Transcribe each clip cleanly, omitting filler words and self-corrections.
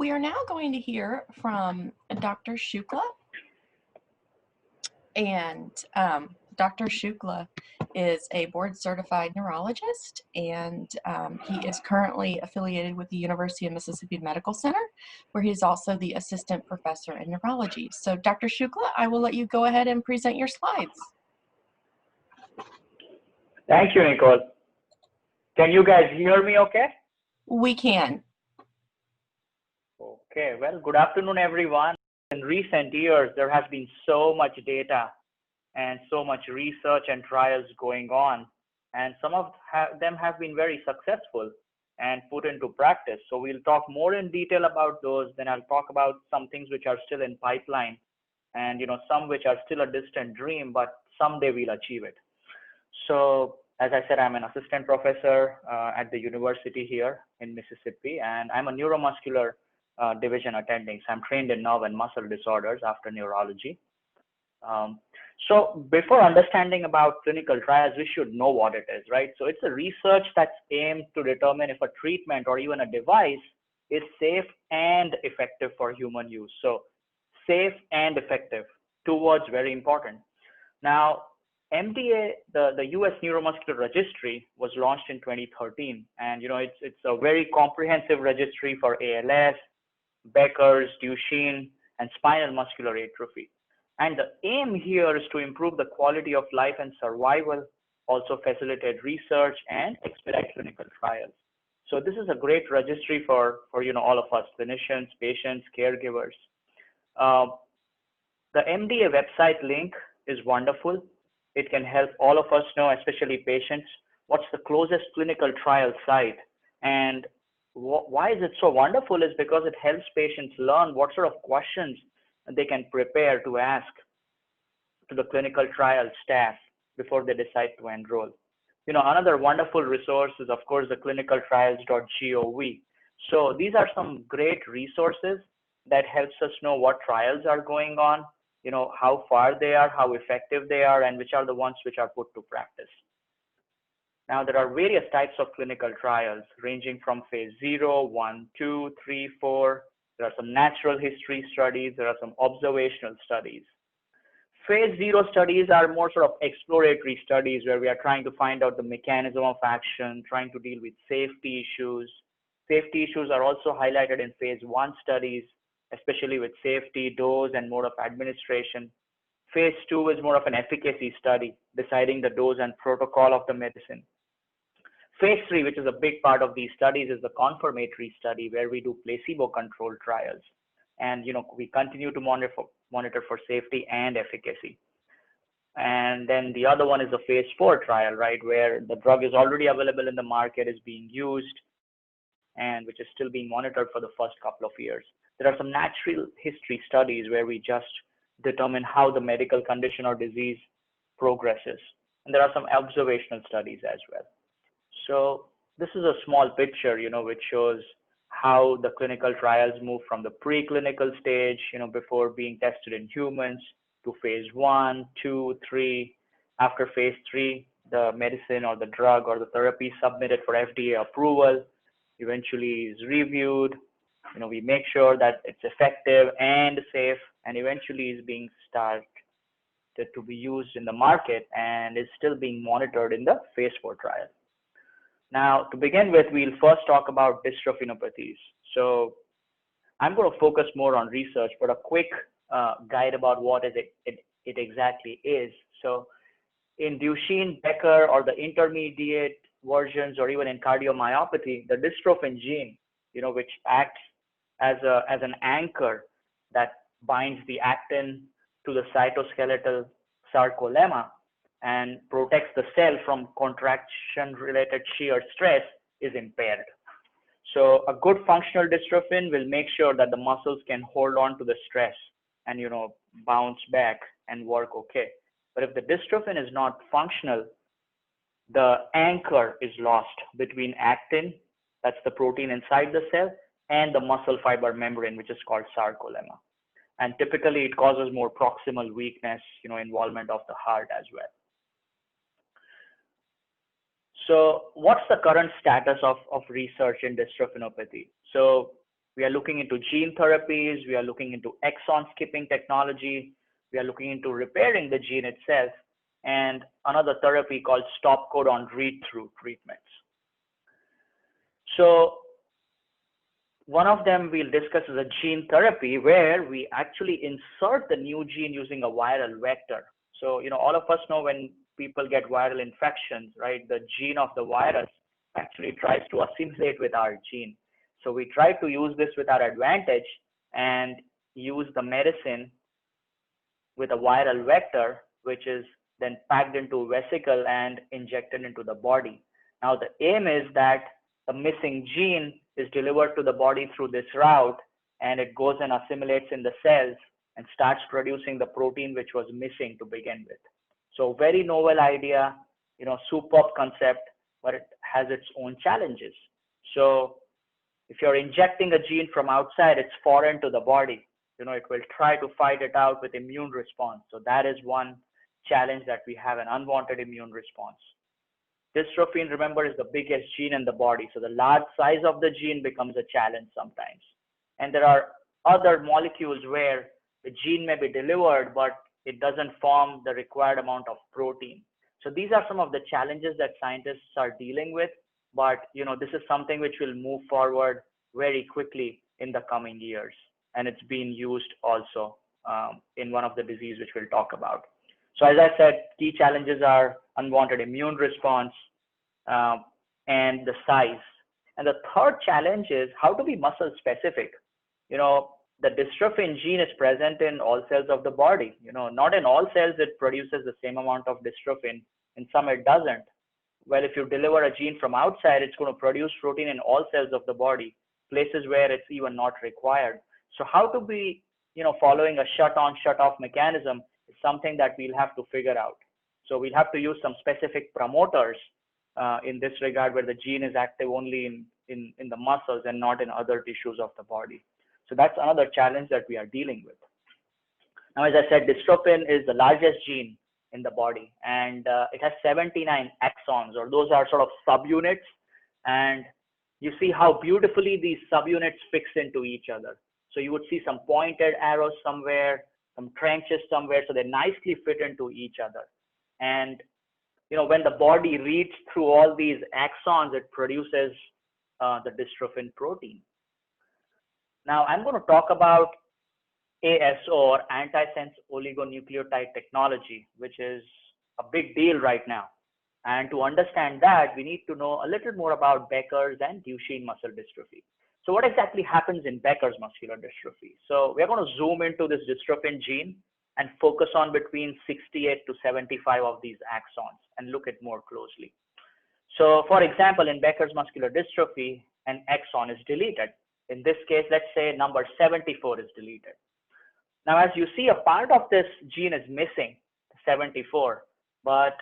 we are now going to hear from Dr. Shukla. And Dr. Shukla is a board-certified neurologist, and he is currently affiliated with the University of Mississippi Medical Center, where he's also the assistant professor in neurology. So Dr. Shukla, I will let you go ahead and present your slides. Thank you, Nicole. Can you guys hear me okay? We can. Okay, well, good afternoon, everyone. In recent years, there has been so much data and so much research and trials going on, and some of them have been very successful and put into practice. So we'll talk more in detail about those. Then I'll talk about some things which are still in pipeline, and some which are still a distant dream, but someday we'll achieve it. So as I said, I'm an assistant professor at the university here in Mississippi, and I'm a neuromuscular division attending. So I'm trained in nerve and muscle disorders after neurology. So before understanding about clinical trials, we should know what it is, right? So it's a research that's aimed to determine if a treatment or even a device is safe and effective for human use. So safe and effective, two words very important. Now, MDA, the US Neuromuscular Registry, was launched in 2013, and it's a very comprehensive registry for ALS, Becker's, Duchene, and spinal muscular atrophy. And the aim here is to improve the quality of life and survival, also facilitate research and expedite clinical trials. So this is a great registry for all of us, clinicians, patients, caregivers. The MDA website link is wonderful. It can help all of us know, especially patients, what's the closest clinical trial site. And why is it so wonderful is because it helps patients learn what sort of questions they can prepare to ask to the clinical trial staff before they decide to enroll. Another wonderful resource is, of course, the clinicaltrials.gov. So these are some great resources that helps us know what trials are going on, how far they are, how effective they are, and which are the ones which are put to practice. Now, there are various types of clinical trials ranging from phase 0, 1, 2, 3, 4. There are some natural history studies. There are some observational studies. Phase 0 studies are more sort of exploratory studies where we are trying to find out the mechanism of action, trying to deal with safety issues. Safety issues are also highlighted in phase 1 studies, especially with safety, dose, and mode of administration. Phase 2 is more of an efficacy study, deciding the dose and protocol of the medicine. Phase 3, which is a big part of these studies, is the confirmatory study where we do placebo-controlled trials. And we continue to monitor for safety and efficacy. And then the other one is the phase 4 trial, right, where the drug is already available in the market, is being used, and which is still being monitored for the first couple of years. There are some natural history studies where we just determine how the medical condition or disease progresses. And there are some observational studies as well. So this is a small picture, which shows how the clinical trials move from the preclinical stage, before being tested in humans, to phase 1, 2, 3. After phase 3, the medicine or the drug or the therapy is submitted for FDA approval, eventually is reviewed. We make sure that it's effective and safe, and eventually is being started to be used in the market and is still being monitored in the phase 4 trial. Now, to begin with, we'll first talk about dystrophinopathies. So I'm going to focus more on research, but a quick guide about what it exactly is. So in Duchene, Becker, or the intermediate versions, or even in cardiomyopathy, the dystrophin gene, which acts as an anchor that binds the actin to the cytoskeletal sarcolemma and protects the cell from contraction-related shear stress, is impaired. So a good functional dystrophin will make sure that the muscles can hold on to the stress and bounce back and work okay. But if the dystrophin is not functional, the anchor is lost between actin, that's the protein inside the cell, and the muscle fiber membrane, which is called sarcolemma. And typically it causes more proximal weakness, involvement of the heart as well. So what's the current status of research in dystrophinopathy? So We are looking into gene therapies. We are looking into exon skipping technology. We are looking into repairing the gene itself, and another therapy called stop codon read-through treatments. So one of them we'll discuss is a gene therapy where we actually insert the new gene using a viral vector. So, all of us know when people get viral infections, right? The gene of the virus actually tries to assimilate with our gene. So we try to use this with our advantage and use the medicine with a viral vector, which is then packed into a vesicle and injected into the body. Now, the aim is that the missing gene is delivered to the body through this route, and it goes and assimilates in the cells and starts producing the protein which was missing to begin with. So very novel idea, superb concept, but it has its own challenges. So if you're injecting a gene from outside, it's foreign to the body. It will try to fight it out with immune response. So that is one challenge that we have, an unwanted immune response. Dystrophin, remember, is the biggest gene in the body. So the large size of the gene becomes a challenge sometimes. And there are other molecules where the gene may be delivered, but it doesn't form the required amount of protein. So these are some of the challenges that scientists are dealing with. But this is something which will move forward very quickly in the coming years. And it's being used also in one of the diseases which we'll talk about. So as I said, key challenges are unwanted immune response and the size. And the third challenge is how to be muscle specific. The dystrophin gene is present in all cells of the body. Not in all cells it produces the same amount of dystrophin. In some it doesn't. Well, if you deliver a gene from outside, it's going to produce protein in all cells of the body, places where it's even not required. So how to be, following a shut-on, shut-off mechanism is something that we'll have to figure out. So we'll have to use some specific promoters in this regard, where the gene is active only in the muscles and not in other tissues of the body. So that's another challenge that we are dealing with. Now, as I said, dystrophin is the largest gene in the body, and it has 79 axons, or those are sort of subunits. And you see how beautifully these subunits fix into each other. So you would see some pointed arrows somewhere, some trenches somewhere, so they nicely fit into each other. And when the body reads through all these axons, it produces the dystrophin protein. Now I'm going to talk about ASO, or Antisense Oligonucleotide technology, which is a big deal right now. And to understand that, we need to know a little more about Becker's and Duchenne muscular dystrophy. So what exactly happens in Becker's muscular dystrophy? So we're going to zoom into this dystrophin gene and focus on between 68 to 75 of these axons and look at more closely. So for example, in Becker's muscular dystrophy, an exon is deleted. In this case, let's say number 74 is deleted. Now, as you see, a part of this gene is missing, 74, but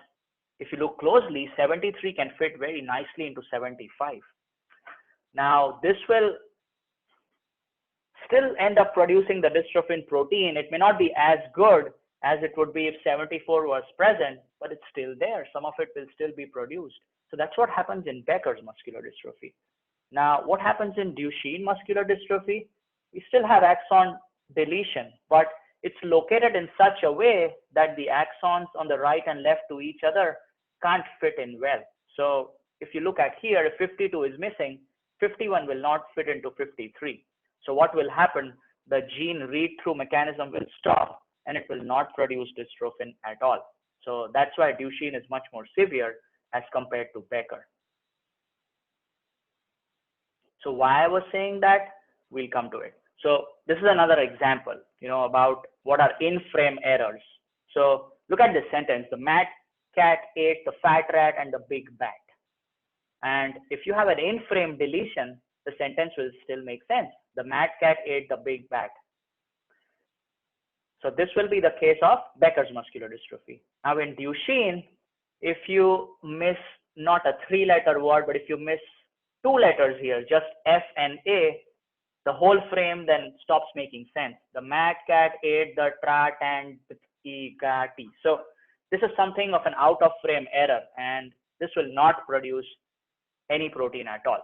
if you look closely, 73 can fit very nicely into 75. Now, this will still end up producing the dystrophin protein. It may not be as good as it would be if 74 was present, but it's still there. Some of it will still be produced. So that's what happens in Becker's muscular dystrophy. Now, what happens in Duchenne muscular dystrophy? We still have axon deletion, but it's located in such a way that the axons on the right and left to each other can't fit in well. So if you look at here, if 52 is missing, 51 will not fit into 53. So what will happen? The gene read-through mechanism will stop and it will not produce dystrophin at all. So that's why Duchenne is much more severe as compared to Becker. So why I was saying that, we'll come to it. So this is another example, about what are in-frame errors. So look at this sentence: the mad cat ate the fat rat and the big bat. And if you have an in-frame deletion, the sentence will still make sense. The mad cat ate the big bat. So this will be the case of Becker's muscular dystrophy. Now in Duchenne, if you miss not a 3-letter word, but if you miss 2 letters here, just F and A, the whole frame then stops making sense. The mad cat ate the trat and e ga t. So this is something of an out of frame error, and this will not produce any protein at all.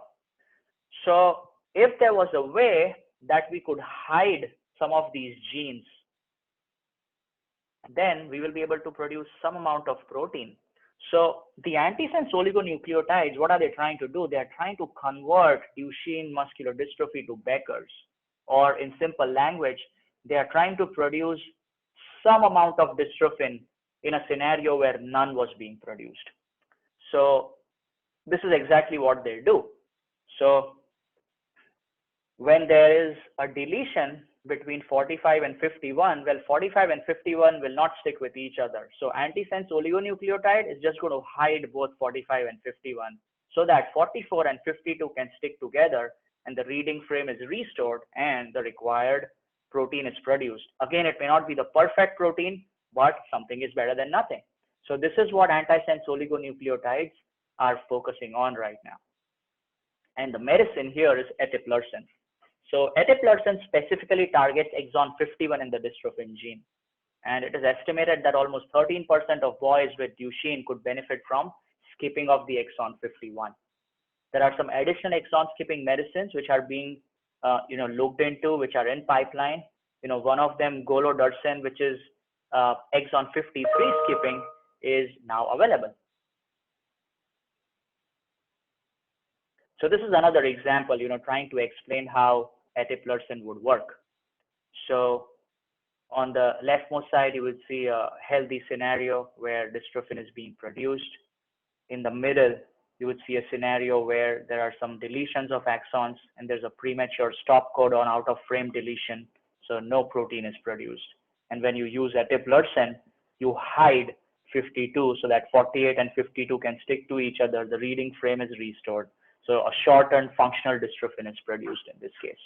So if there was a way that we could hide some of these genes, then we will be able to produce some amount of protein. So the antisense oligonucleotides, what are they trying to do? They are trying to convert Duchenne muscular dystrophy to Becker's, or in simple language, they are trying to produce some amount of dystrophin in a scenario where none was being produced. So this is exactly what they do. So when there is a deletion between 45 and 51, well, 45 and 51 will not stick with each other. So antisense oligonucleotide is just going to hide both 45 and 51 so that 44 and 52 can stick together and the reading frame is restored and the required protein is produced. Again, it may not be the perfect protein, but something is better than nothing. So this is what antisense oligonucleotides are focusing on right now. And the medicine here is eteplirsen. So eteplirsen specifically targets exon 51 in the dystrophin gene. And it is estimated that almost 13% of boys with Duchenne could benefit from skipping of the exon 51. There are some additional exon skipping medicines which are being looked into, which are in pipeline. One of them, golodirsen, which is exon 53 skipping, is now available. So this is another example, trying to explain how eteplirsen would work. So on the leftmost side, you would see a healthy scenario where dystrophin is being produced. In the middle, you would see a scenario where there are some deletions of axons and there's a premature stop codon out of frame deletion, so no protein is produced. And when you use eteplirsen, you hide 52 so that 48 and 52 can stick to each other. The reading frame is restored. So a shortened functional dystrophin is produced in this case.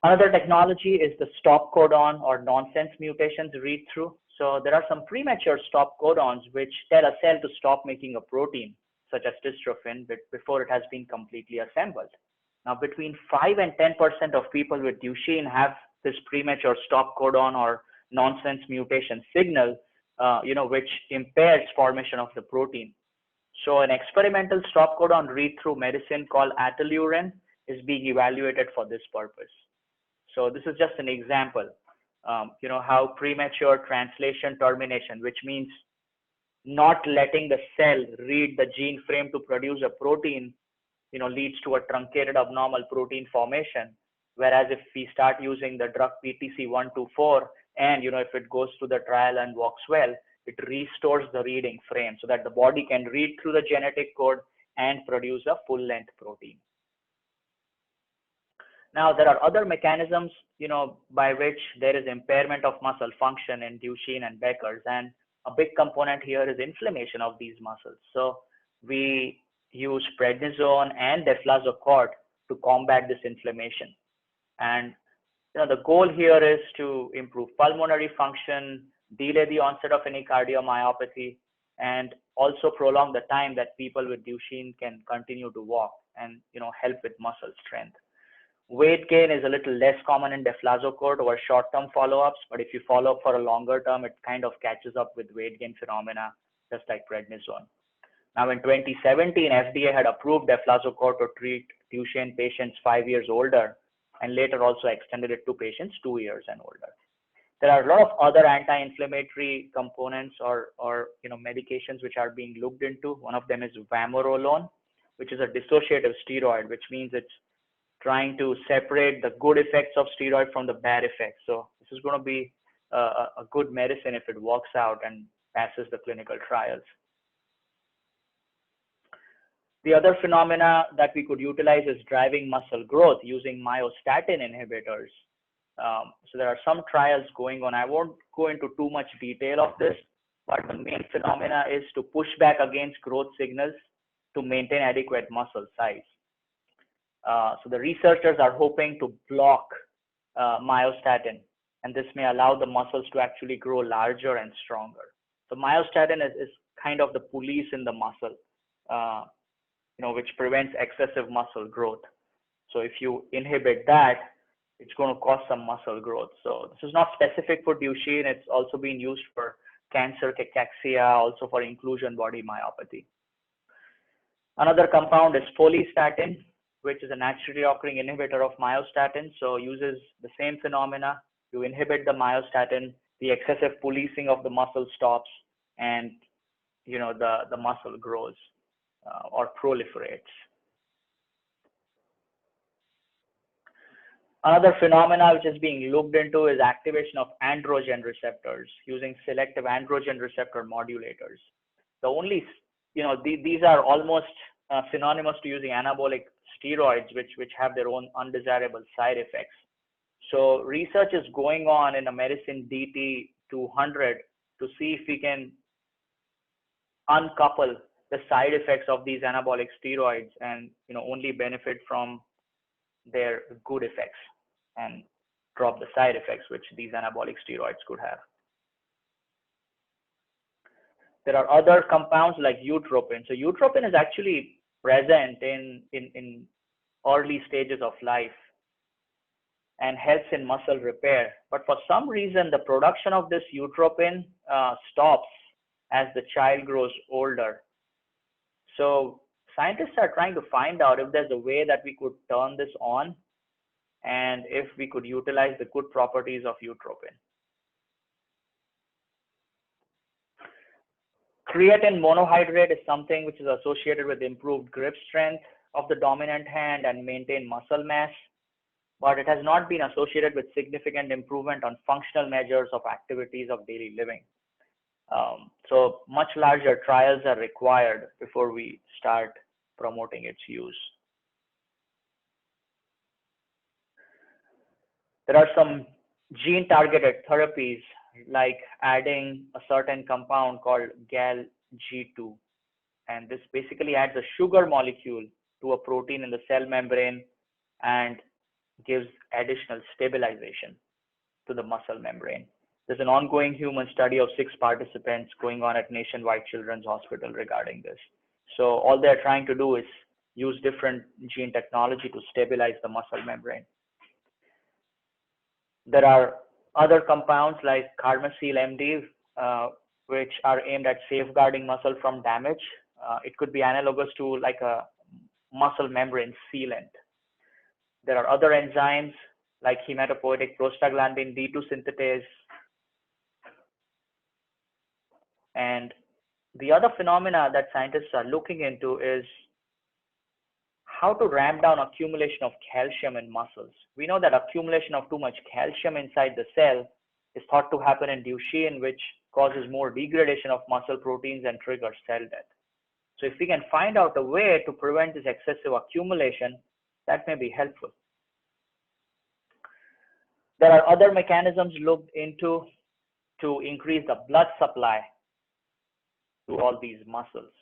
Another technology is the stop codon or nonsense mutations read through. So there are some premature stop codons which tell a cell to stop making a protein, such as dystrophin, before it has been completely assembled. Now, between 5 and 10% of people with Duchenne have this premature stop codon or nonsense mutation signal, which impairs formation of the protein. So an experimental stop codon read-through medicine called ataluren is being evaluated for this purpose. So this is just an example, how premature translation termination, which means not letting the cell read the gene frame to produce a protein, leads to a truncated abnormal protein formation. Whereas if we start using the drug PTC124 and, if it goes through the trial and works well, it restores the reading frame so that the body can read through the genetic code and produce a full-length protein. Now, there are other mechanisms, by which there is impairment of muscle function in Duchenne and Becker's, and a big component here is inflammation of these muscles. So we use prednisone and deflazacort to combat this inflammation. And the goal here is to improve pulmonary function, delay the onset of any cardiomyopathy, and also prolong the time that people with Duchenne can continue to walk and help with muscle strength. Weight gain is a little less common in deflazacort over short-term follow-ups, but if you follow up for a longer term, it kind of catches up with weight gain phenomena, just like prednisone. Now, in 2017, FDA had approved deflazacort to treat Duchenne patients 5 years older, and later also extended it to patients 2 years and older. There are a lot of other anti-inflammatory components or medications which are being looked into. One of them is Vamorolone, which is a dissociative steroid, which means it's trying to separate the good effects of steroid from the bad effects. So this is going to be a good medicine if it works out and passes the clinical trials. The other phenomena that we could utilize is driving muscle growth using myostatin inhibitors. So there are some trials going on. I won't go into too much detail of this, but the main phenomena is to push back against growth signals to maintain adequate muscle size. So the researchers are hoping to block myostatin, and this may allow the muscles to actually grow larger and stronger. So myostatin is kind of the police in the muscle, which prevents excessive muscle growth. So if you inhibit that, it's going to cause some muscle growth. So this is not specific for Duchenne. It's also being used for cancer cachexia, also for inclusion body myopathy. Another compound is polystatin, which is a naturally occurring inhibitor of myostatin, so uses the same phenomena. You inhibit the myostatin, the excessive policing of the muscle stops, and the muscle grows or proliferates. Another phenomena which is being looked into is activation of androgen receptors using selective androgen receptor modulators. The only, these are almost synonymous to using anabolic steroids, which have their own undesirable side effects. So research is going on in a medicine DT 200 to see if we can uncouple the side effects of these anabolic steroids and only benefit from their good effects and drop the side effects which these anabolic steroids could have. There are other compounds like Utropine. So Utropine is actually present in early stages of life and helps in muscle repair. But for some reason, the production of this Utropine stops as the child grows older. So scientists are trying to find out if there's a way that we could turn this on and if we could utilize the good properties of Utropine. Creatine monohydrate is something which is associated with improved grip strength of the dominant hand and maintained muscle mass, but it has not been associated with significant improvement on functional measures of activities of daily living. So much larger trials are required before we start promoting its use. There are some gene-targeted therapies like adding a certain compound called GAL-G2. And this basically adds a sugar molecule to a protein in the cell membrane and gives additional stabilization to the muscle membrane. There's an ongoing human study of 6 participants going on at Nationwide Children's Hospital regarding this. So all they're trying to do is use different gene technology to stabilize the muscle membrane. There are other compounds like Carmazine MD, which are aimed at safeguarding muscle from damage. It could be analogous to like a muscle membrane sealant. There are other enzymes like hematopoietic prostaglandin D2 synthetase. And the other phenomena that scientists are looking into is how to ramp down accumulation of calcium in muscles. We know that accumulation of too much calcium inside the cell is thought to happen in Duchene, which causes more degradation of muscle proteins and triggers cell death. So if we can find out a way to prevent this excessive accumulation, that may be helpful. There are other mechanisms looked into to increase the blood supply to all these muscles.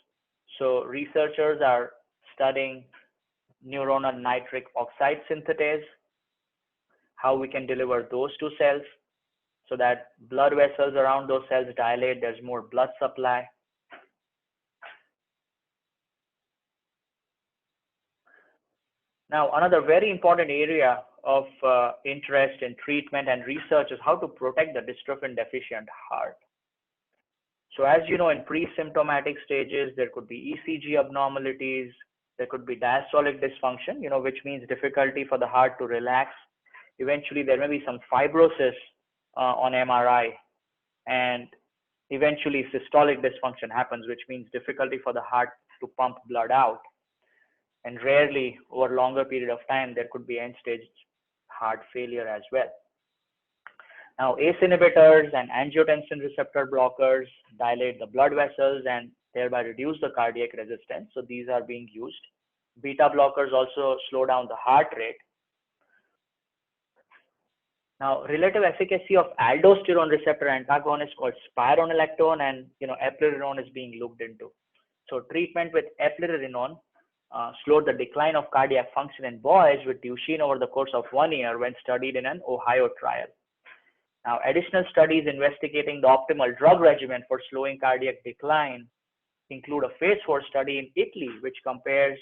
So researchers are studying neuronal nitric oxide synthetase, how we can deliver those to cells so that blood vessels around those cells dilate, there's more blood supply. Now, another very important area of interest in treatment and research is how to protect the dystrophin deficient heart. So as you know, in pre-symptomatic stages, there could be ECG abnormalities, there could be diastolic dysfunction, which means difficulty for the heart to relax. Eventually, there may be some fibrosis on MRI, and eventually systolic dysfunction happens, which means difficulty for the heart to pump blood out. And rarely, over a longer period of time, there could be end-stage heart failure as well. Now, ACE inhibitors and angiotensin receptor blockers dilate the blood vessels and thereby reduce the cardiac resistance. So these are being used. Beta blockers also slow down the heart rate. Now, relative efficacy of aldosterone receptor antagonist called spironolactone and eplerenone is being looked into. So treatment with eplerenone slowed the decline of cardiac function in boys with Duchene over the course of 1 year when studied in an Ohio trial. Now, additional studies investigating the optimal drug regimen for slowing cardiac decline include a phase 4 study in Italy, which compares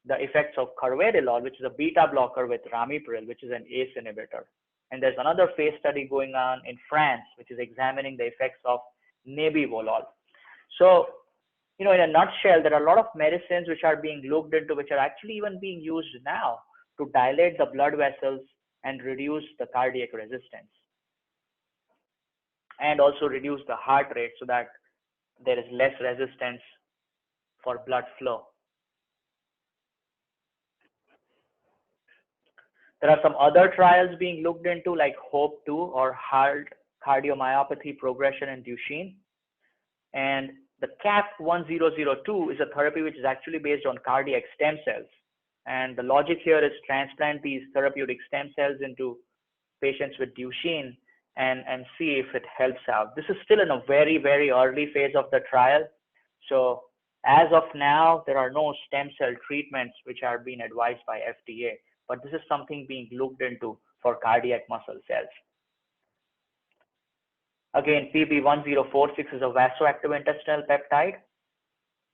the effects of carvedilol, which is a beta blocker, with ramipril, which is an ACE inhibitor. And there's another phase study going on in France, which is examining the effects of nebivolol. So, in a nutshell, there are a lot of medicines which are being looked into, which are actually even being used now to dilate the blood vessels and reduce the cardiac resistance, and also reduce the heart rate so that there is less resistance for blood flow. There are some other trials being looked into, like HOPE-2, or heart cardiomyopathy progression in Duchene. And the CAP1002 is a therapy which is actually based on cardiac stem cells. And the logic here is transplant these therapeutic stem cells into patients with Duchene and see if it helps out. This is still in a very, very early phase of the trial. So as of now, there are no stem cell treatments which are being advised by FDA, but this is something being looked into for cardiac muscle cells. Again, PB1046 is a vasoactive intestinal peptide,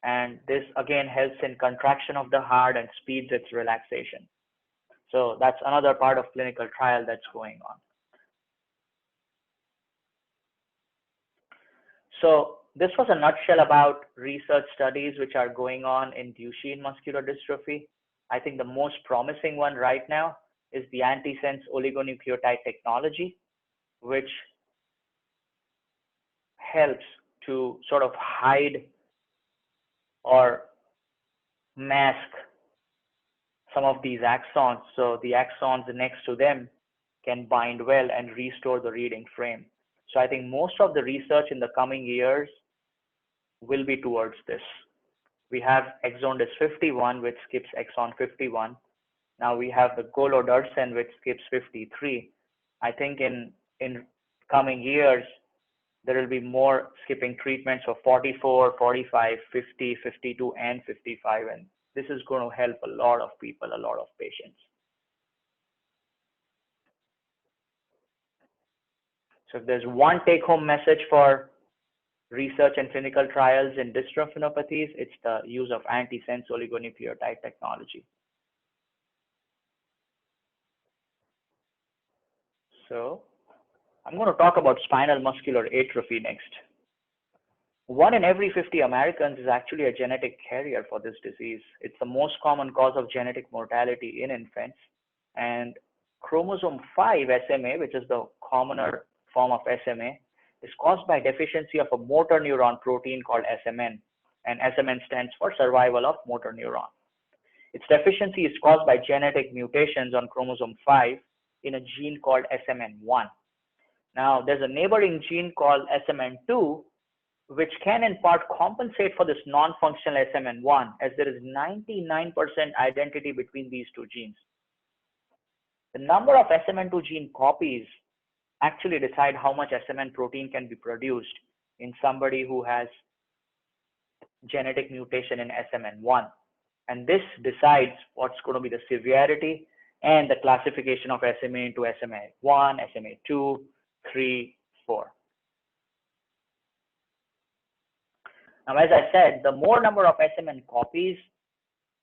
and this again helps in contraction of the heart and speeds its relaxation. So that's another part of clinical trial that's going on. So this was a nutshell about research studies which are going on in Duchenne muscular dystrophy. I think the most promising one right now is the antisense oligonucleotide technology, which helps to sort of hide or mask some of these axons, so the axons next to them can bind well and restore the reading frame. So I think most of the research in the coming years will be towards this. We have exon dys 51, which skips exon 51. Now we have the golodirsen, which skips 53. I think in coming years, there will be more skipping treatments for 44, 45, 50, 52, and 55. And this is going to help a lot of people, a lot of patients. So if there's one take-home message for research and clinical trials in dystrophinopathies, it's the use of antisense oligonucleotide technology. So I'm going to talk about spinal muscular atrophy next. 1 in every 50 Americans is actually a genetic carrier for this disease. It's the most common cause of genetic mortality in infants. And chromosome 5 SMA, which is the commoner form of SMA, is caused by deficiency of a motor neuron protein called SMN. And SMN stands for survival of motor neuron. Its deficiency is caused by genetic mutations on chromosome 5 in a gene called SMN1. Now, there's a neighboring gene called SMN2, which can in part compensate for this non-functional SMN1, as there is 99% identity between these two genes. The number of SMN2 gene copies actually decide how much SMN protein can be produced in somebody who has genetic mutation in SMN1. And this decides what's going to be the severity and the classification of SMA into SMA1, SMA2, 3, 4. Now, as I said, the more number of SMN copies,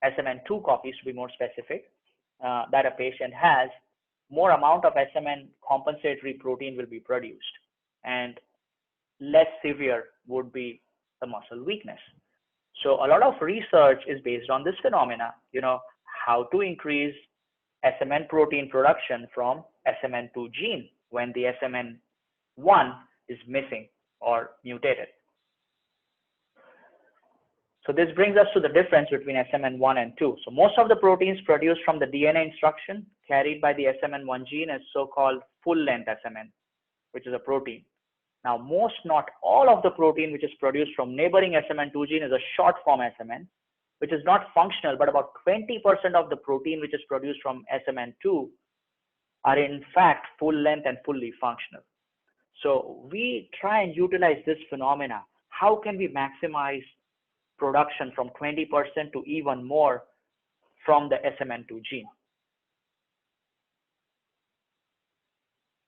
SMN2 copies to be more specific, that a patient has, more amount of SMN compensatory protein will be produced, and less severe would be the muscle weakness. So a lot of research is based on this phenomena, how to increase SMN protein production from SMN2 gene when the SMN1 is missing or mutated. So this brings us to the difference between SMN1 and 2. So most of the proteins produced from the DNA instruction carried by the SMN1 gene is so-called full-length SMN, which is a protein. Now, most, not all of the protein which is produced from neighboring SMN2 gene is a short form SMN, which is not functional, but about 20% of the protein which is produced from SMN2 are in fact full-length and fully functional. So we try and utilize this phenomena. How can we maximize production from 20% to even more from the SMN2 gene?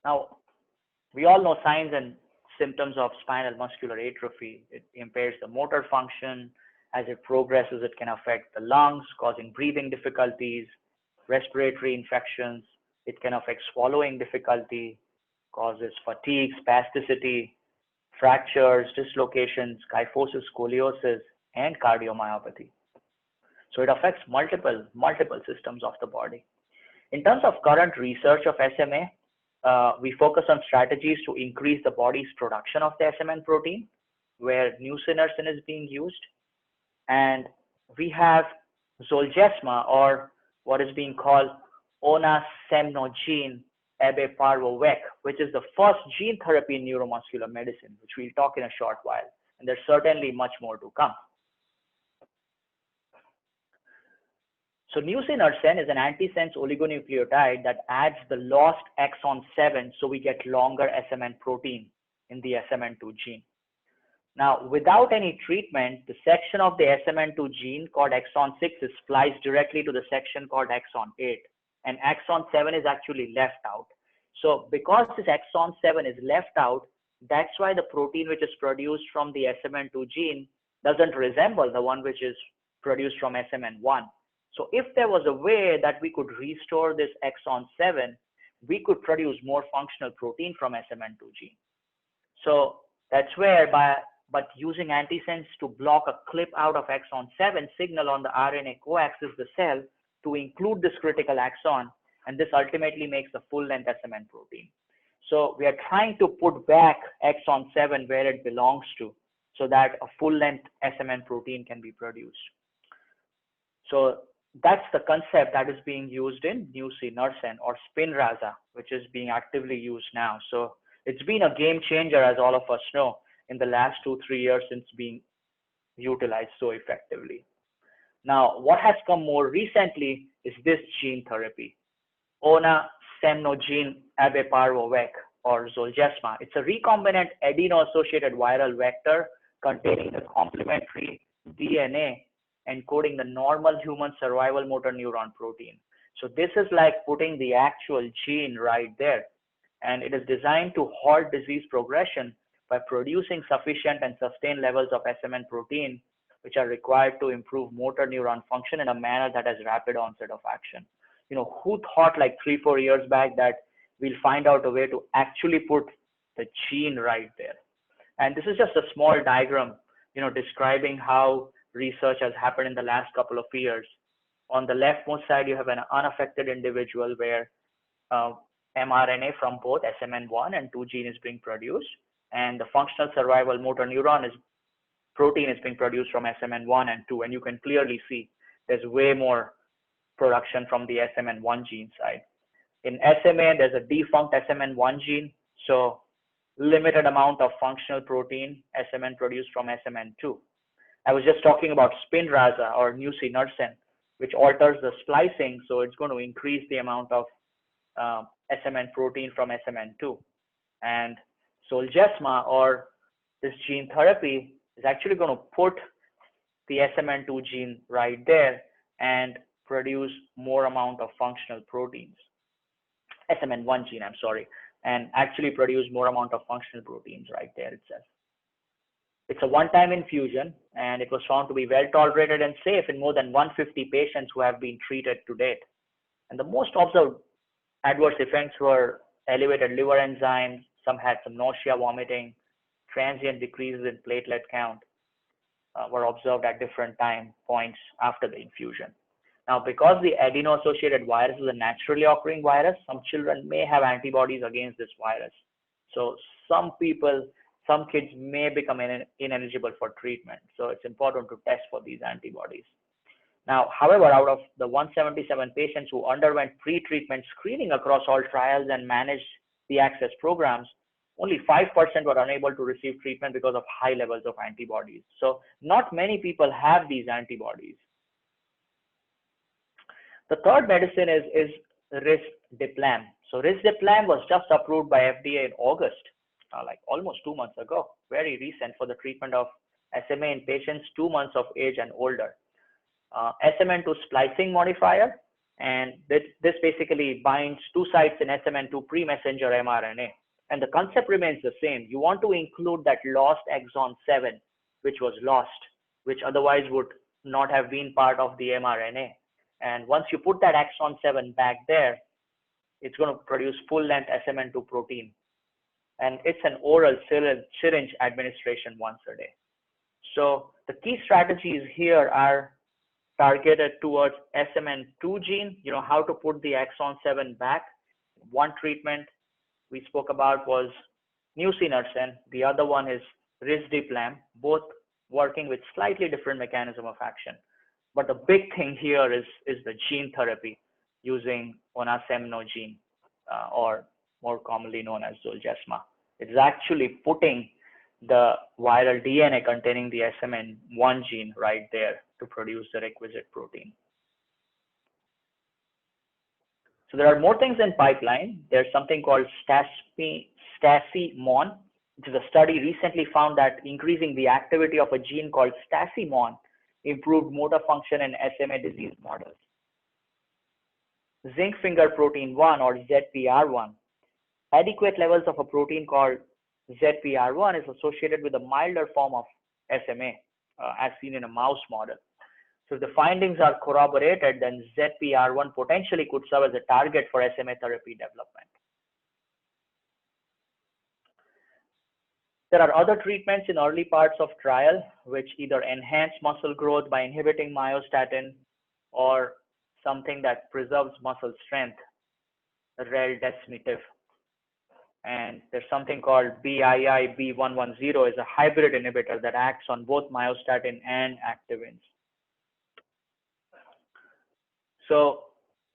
Now, we all know signs and symptoms of spinal muscular atrophy. It impairs the motor function. As it progresses, it can affect the lungs, causing breathing difficulties, respiratory infections. It can affect swallowing difficulty, causes fatigue, spasticity, fractures, dislocations, kyphosis, scoliosis, and cardiomyopathy. So it affects multiple systems of the body. In terms of current research of SMA, we focus on strategies to increase the body's production of the SMN protein, where nusinersen is being used. And we have Zolgensma, or what is being called onasemnogene abeparvovec, which is the first gene therapy in neuromuscular medicine, which we'll talk in a short while. And there's certainly much more to come. So nusinersen is an antisense oligonucleotide that adds the lost exon 7, so we get longer SMN protein in the SMN2 gene. Now, without any treatment, the section of the SMN2 gene called exon 6 is spliced directly to the section called exon 8, and exon 7 is actually left out. So because this exon 7 is left out, that's why the protein which is produced from the SMN2 gene doesn't resemble the one which is produced from SMN1. So if there was a way that we could restore this exon 7, we could produce more functional protein from SMN2 gene. So that's where but using antisense to block a clip out of exon 7 signal on the RNA coaxes the cell to include this critical axon, and this ultimately makes the full-length SMN protein. So we are trying to put back exon 7 where it belongs to, so that a full-length SMN protein can be produced. So that's the concept that is being used in nusinersen, or Spinraza, which is being actively used now. So it's been a game changer, as all of us know, in the last 2-3 years since being utilized so effectively. Now, what has come more recently is this gene therapy, onasemnogene abeparvovec, or Zolgensma. It's a recombinant adeno-associated viral vector containing the complementary DNA encoding the normal human survival motor neuron protein. So this is like putting the actual gene right there. And it is designed to halt disease progression by producing sufficient and sustained levels of SMN protein, which are required to improve motor neuron function in a manner that has rapid onset of action. You know, who thought like 3-4 years back that we'll find out a way to actually put the gene right there? And this is just a small diagram, you know, describing how research has happened in the last couple of years. On the leftmost side, you have an unaffected individual where mRNA from both SMN1 and 2 gene is being produced, and the functional survival motor neuron protein is being produced from SMN1 and 2, and you can clearly see there's way more production from the SMN1 gene side. In SMA, there's a defunct SMN1 gene, so limited amount of functional protein SMN produced from SMN2. I was just talking about Spinraza, or nusinersen, which alters the splicing, so it's going to increase the amount of SMN protein from SMN2. And Zolgensma, or this gene therapy, is actually going to put the SMN2 gene right there and produce more amount of functional proteins. SMN1 gene, I'm sorry, and actually produce more amount of functional proteins right there itself. It's a one-time infusion, and it was found to be well tolerated and safe in more than 150 patients who have been treated to date. And the most observed adverse effects were elevated liver enzymes. Some had some nausea, vomiting, transient decreases in platelet count were observed at different time points after the infusion. Now, because the adeno-associated virus is a naturally occurring virus, some children may have antibodies against this virus. So some kids may become ineligible for treatment. So it's important to test for these antibodies. Now, however, out of the 177 patients who underwent pre-treatment screening across all trials and managed the access programs, only 5% were unable to receive treatment because of high levels of antibodies. So not many people have these antibodies. The third medicine is risdiplam. So risdiplam was just approved by FDA in August, like almost 2 months ago, very recent, for the treatment of SMA in patients 2 months of age and older. SMN2 splicing modifier, and this basically binds 2 sites in SMN2 pre-messenger mRNA. And the concept remains the same. You want to include that lost exon 7, which was lost, which otherwise would not have been part of the mRNA. And once you put that exon 7 back there, it's going to produce full-length SMN2 protein. And it's an oral syringe administration once a day. So the key strategies here are targeted towards SMN2 gene, how to put the exon 7 back. One treatment we spoke about was nusinersen. The other one is risdiplam, both working with slightly different mechanism of action. But the big thing here is the gene therapy using onasemno gene, or more commonly known as Zolgensma. It's actually putting the viral DNA containing the SMN1 gene right there to produce the requisite protein. So there are more things in pipeline. There's something called STACI-MON, which is a study recently found that increasing the activity of a gene called STACI-MON improved motor function in SMA disease models. Zinc finger protein 1, or ZPR1. Adequate levels of a protein called ZPR1 is associated with a milder form of SMA, as seen in a mouse model. So if the findings are corroborated, then ZPR1 potentially could serve as a target for SMA therapy development. There are other treatments in early parts of trial which either enhance muscle growth by inhibiting myostatin or something that preserves muscle strength, reldesemtiv. And there's something called BIIB110 is a hybrid inhibitor that acts on both myostatin and activins. So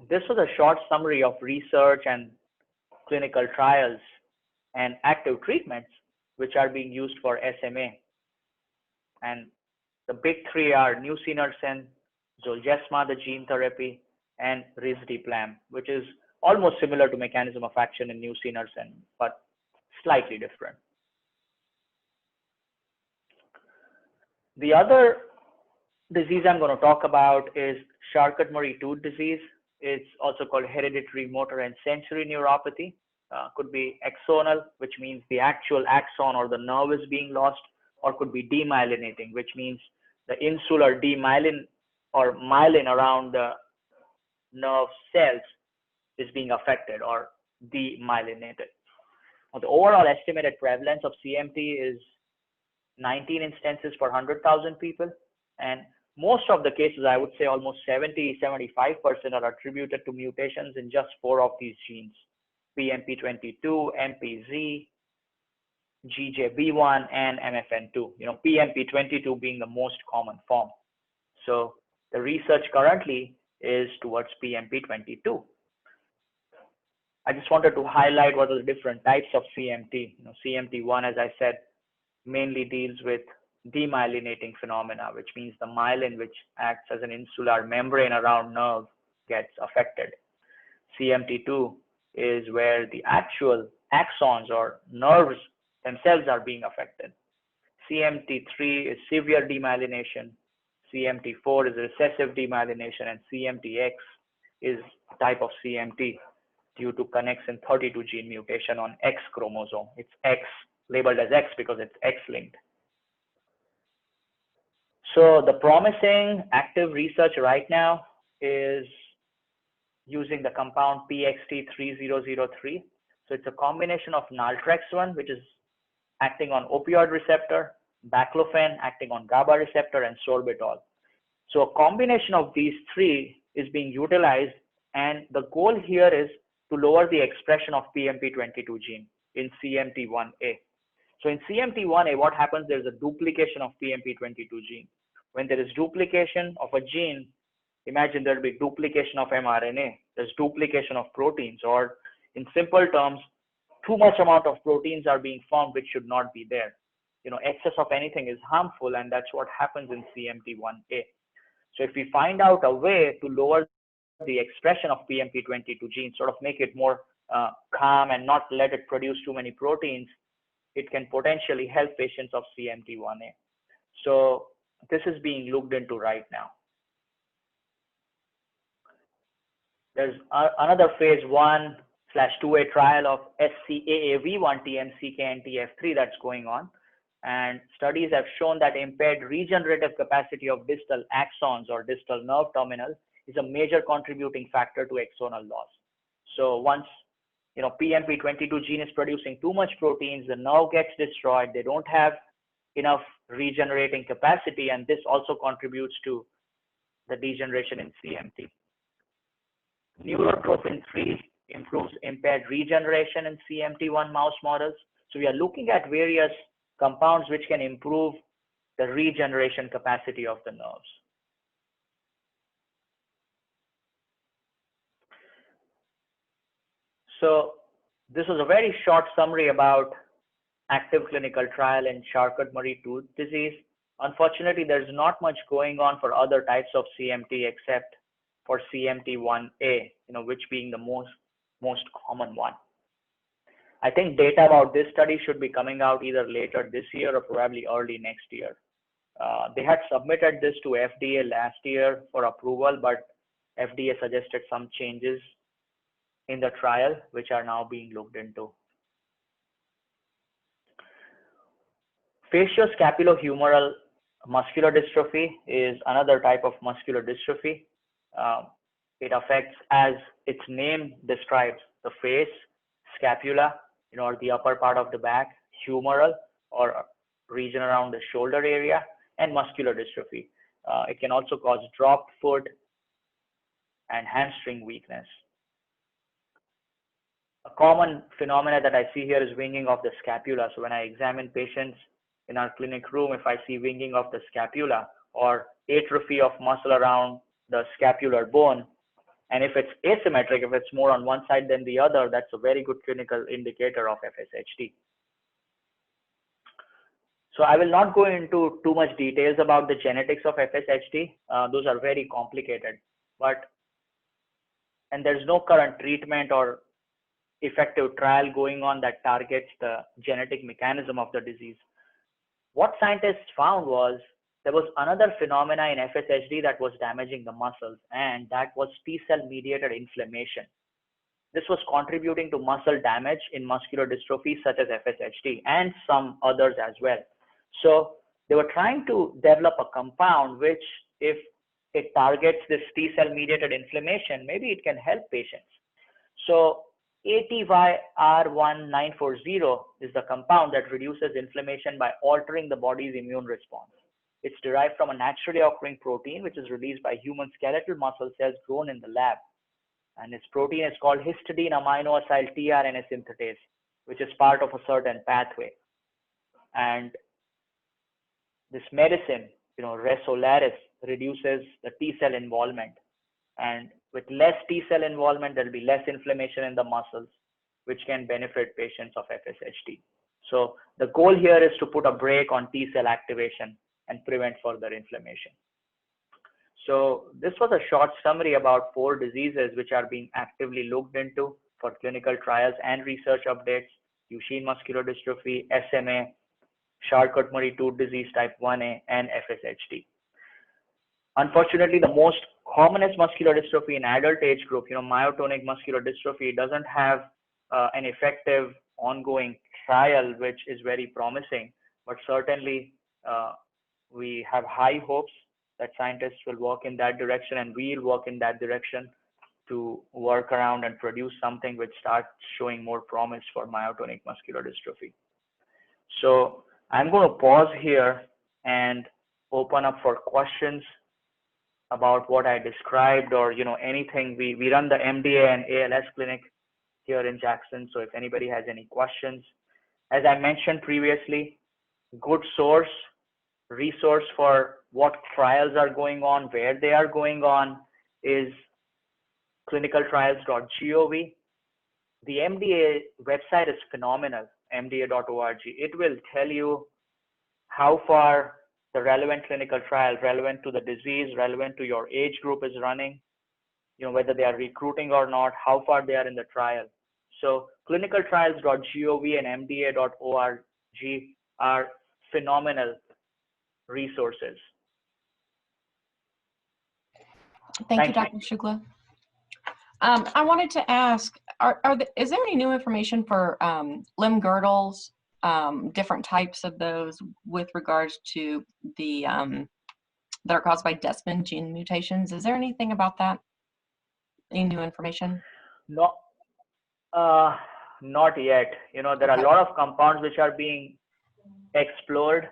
this was a short summary of research and clinical trials and active treatments which are being used for SMA. And the big three are nusinersen, Zolgensma, the gene therapy, and risdiplam, which is almost similar to mechanism of action in nusinersen, but slightly different. The other disease I'm going to talk about is Charcot-Marie-Tooth disease. It's also called hereditary motor and sensory neuropathy. Could be axonal, which means the actual axon or the nerve is being lost, or could be demyelinating, which means the insular demyelin or myelin around the nerve cells is being affected or demyelinated. Now, the overall estimated prevalence of CMT is 19 instances per 100,000 people, and most of the cases, I would say almost 70–75% are attributed to mutations in just 4 of these genes: PMP22, MPZ, GJB1, and MFN2. PMP22 being the most common form. So the research currently is towards PMP22. I just wanted to highlight what are the different types of CMT. CMT1, as I said, mainly deals with demyelinating phenomena, which means the myelin, which acts as an insular membrane around nerve, gets affected. CMT2 is where the actual axons or nerves themselves are being affected. CMT3 is severe demyelination. CMT4 is recessive demyelination, and CMTX is a type of CMT due to connexin 32 gene mutation on X chromosome. It's X, labeled as X because it's X-linked. So the promising active research right now is using the compound PXT3003. So it's a combination of naltrexone, which is acting on opioid receptor, baclofen acting on GABA receptor, and sorbitol. So a combination of these three is being utilized, and the goal here is to lower the expression of PMP22 gene in CMT1A. So in CMT1A, what happens? There's a duplication of PMP22 gene. When there is duplication of a gene, imagine there'll be duplication of mRNA. There's duplication of proteins, or in simple terms, too much amount of proteins are being formed which should not be there. Excess of anything is harmful, and that's what happens in CMT1A. So if we find out a way to lower the expression of PMP22 gene, sort of make it more calm and not let it produce too many proteins, it can potentially help patients of CMT1A. So this is being looked into right now. There's another phase 1/2A trial of SCAAV1 TMCK and TF3 that's going on. And studies have shown that impaired regenerative capacity of distal axons or distal nerve terminals is a major contributing factor to axonal loss. So once PMP22 gene is producing too much proteins, the nerve gets destroyed. They don't have enough regenerating capacity, and this also contributes to the degeneration in CMT. Neurotrophin 3 improves impaired regeneration in CMT1 mouse models. So we are looking at various compounds which can improve the regeneration capacity of the nerves. So this was a very short summary about active clinical trial in Charcot-Marie-Tooth disease. Unfortunately, there's not much going on for other types of CMT except for CMT1A, which being the most common one. I think data about this study should be coming out either later this year or probably early next year. They had submitted this to FDA last year for approval, but FDA suggested some changes in the trial, which are now being looked into. Facioscapulohumeral muscular dystrophy is another type of muscular dystrophy. It affects, as its name describes, the face, scapula, or the upper part of the back, humeral, or region around the shoulder area, and muscular dystrophy. It can also cause dropped foot and hamstring weakness. A common phenomena that I see here is winging of the scapula. So when I examine patients in our clinic room, if I see winging of the scapula or atrophy of muscle around the scapular bone, and if it's asymmetric, if it's more on one side than the other, that's a very good clinical indicator of FSHD. So I will not go into too much details about the genetics of FSHD. Those are very complicated, and there's no current treatment or effective trial going on that targets the genetic mechanism of the disease. What scientists found was there was another phenomena in FSHD that was damaging the muscles, and that was T-cell mediated inflammation. This was contributing to muscle damage in muscular dystrophy such as FSHD and some others as well. So they were trying to develop a compound which, if it targets this T-cell mediated inflammation, maybe it can help patients. So ATYR1940 is the compound that reduces inflammation by altering the body's immune response. It's derived from a naturally occurring protein which is released by human skeletal muscle cells grown in the lab. And its protein is called histidine aminoacyl tRNA synthetase, which is part of a certain pathway. And this medicine, Resolaris, reduces the T-cell involvement. And with less T-cell involvement, there will be less inflammation in the muscles, which can benefit patients of FSHD. So the goal here is to put a brake on T-cell activation and prevent further inflammation. So this was a short summary about 4 diseases which are being actively looked into for clinical trials and research updates: Duchenne muscular dystrophy, SMA, Charcot-Marie-Tooth disease type 1A, and FSHD. Unfortunately, the most commonest muscular dystrophy in adult age group, myotonic muscular dystrophy, doesn't have an effective ongoing trial, which is very promising. But certainly, we have high hopes that scientists will work in that direction, and we'll work in that direction to work around and produce something which starts showing more promise for myotonic muscular dystrophy. So I'm going to pause here and open up for questions about what I described, or anything. We run the MDA and ALS clinic here in Jackson, so if anybody has any questions. As I mentioned previously, good resource for what trials are going on, where they are going on, is clinicaltrials.gov. The MDA website is phenomenal, mda.org. It will tell you how far the relevant clinical trial, relevant to the disease, relevant to your age group is running, whether they are recruiting or not, how far they are in the trial. So clinicaltrials.gov and mda.org are phenomenal resources. Thank you, Dr. Shukla. I wanted to ask, is there any new information for limb girdles, different types of those with regards to the that are caused by Desmond gene mutations? Is there anything about that? Any new information? No, not yet. There are a lot of compounds which are being explored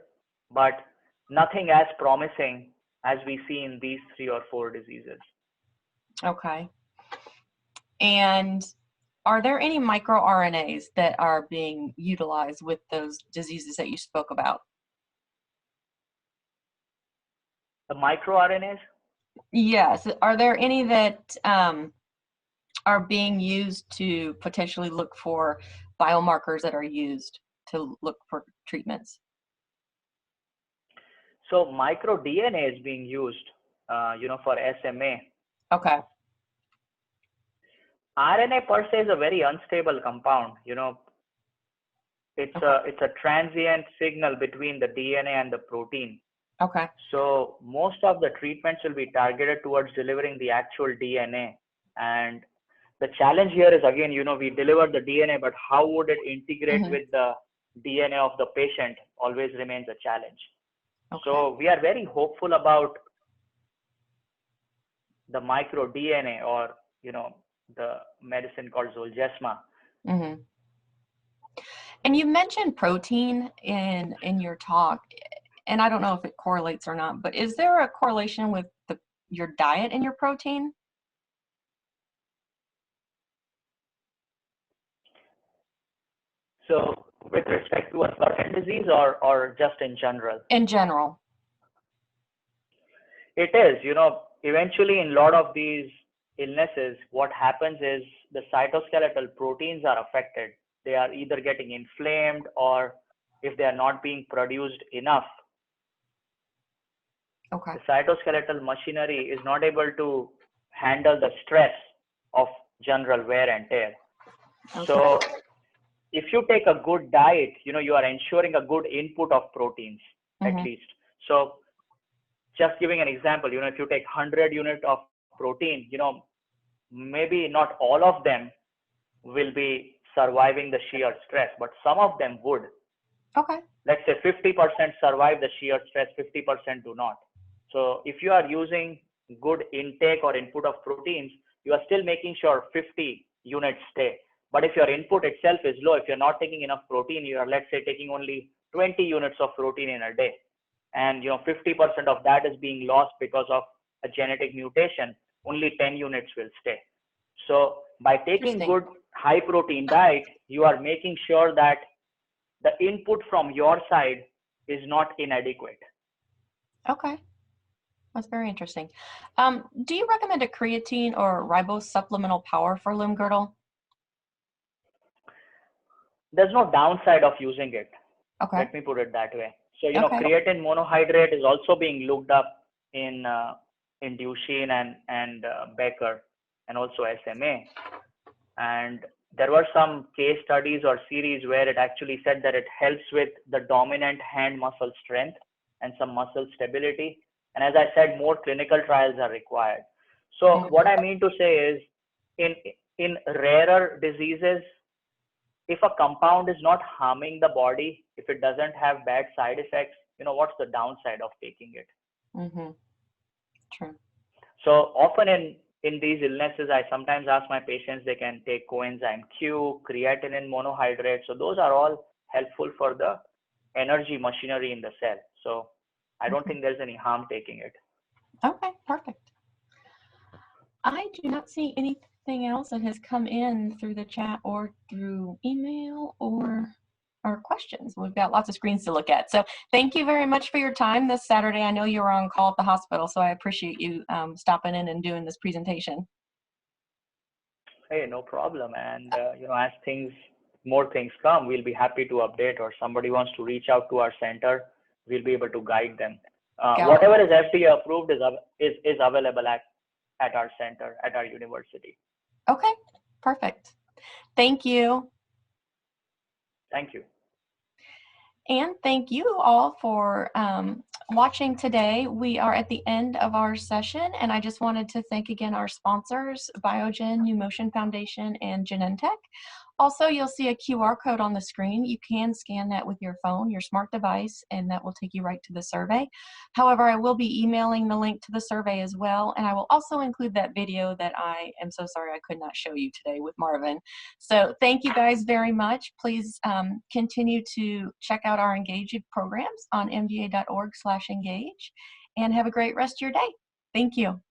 but nothing as promising as we see in these 3 or 4 diseases. Okay. And are there any microRNAs that are being utilized with those diseases that you spoke about? The microRNAs? Yes. Are there any that are being used to potentially look for biomarkers that are used to look for treatments? So microDNA is being used, for SMA. Okay. RNA per se is a very unstable compound. It's a transient signal between the DNA and the protein. Okay. So most of the treatments will be targeted towards delivering the actual DNA. And the challenge here is, again, we deliver the DNA, but how would it integrate Mhm. with the DNA of the patient always remains a challenge. Okay. So we are very hopeful about the microDNA, or, the medicine called Zolgensma. Mhm. And you mentioned protein in your talk, and I don't know if it correlates or not, but is there a correlation with your diet and your protein? So with respect to a certain disease, or just in general? In general. It is, eventually in a lot of these illnesses, what happens is the cytoskeletal proteins are affected. They are either getting inflamed, or if they are not being produced enough, Okay. the cytoskeletal machinery is not able to handle the stress of general wear and tear. Okay. So if you take a good diet, you are ensuring a good input of proteins, at least. So just giving an example, if you take 100 units of protein, maybe not all of them will be surviving the sheer stress, but some of them would. Okay. Let's say 50% survive the sheer stress, 50% do not. So if you are using good intake or input of proteins, you are still making sure 50 units stay. But if your input itself is low, if you're not taking enough protein, you are, let's say, taking only 20 units of protein in a day, and 50% of that is being lost because of a genetic mutation, only 10 units will stay. So by taking good high protein diet, you are making sure that the input from your side is not inadequate. Okay. That's very interesting. Do you recommend a creatine or ribose supplemental power for limb-girdle? There's no downside of using it. Okay. Let me put it that way. So, Okay. creatine monohydrate is also being looked up in Duchene and Becker, and also SMA. And there were some case studies or series where it actually said that it helps with the dominant hand muscle strength and some muscle stability. And as I said, more clinical trials are required. So what I mean to say is, in rarer diseases, if a compound is not harming the body, if it doesn't have bad side effects, what's the downside of taking it? Mm-hmm. True. So often in these illnesses, I sometimes ask my patients, they can take coenzyme Q, creatinine monohydrate. So those are all helpful for the energy machinery in the cell. So I don't think there's any harm taking it. Okay, perfect. I do not see anything else that has come in through the chat or through email or questions. We've got lots of screens to look at. So thank you very much for your time this Saturday. I know you were on call at the hospital, so I appreciate you stopping in and doing this presentation. Hey, no problem. And, as more things come, we'll be happy to update, or somebody wants to reach out to our center, we'll be able to guide them. Whatever is FDA approved is available at our center, at our university. Okay, perfect. Thank you. Thank you. And thank you all for watching today. We are at the end of our session, and I just wanted to thank again our sponsors, Biogen, Numotion Foundation, and Genentech. Also, you'll see a QR code on the screen. You can scan that with your phone, your smart device, and that will take you right to the survey. However, I will be emailing the link to the survey as well, and I will also include that video that I am so sorry I could not show you today with Marvin. So thank you guys very much. Please continue to check out our Engage programs on mva.org/engage, and have a great rest of your day. Thank you.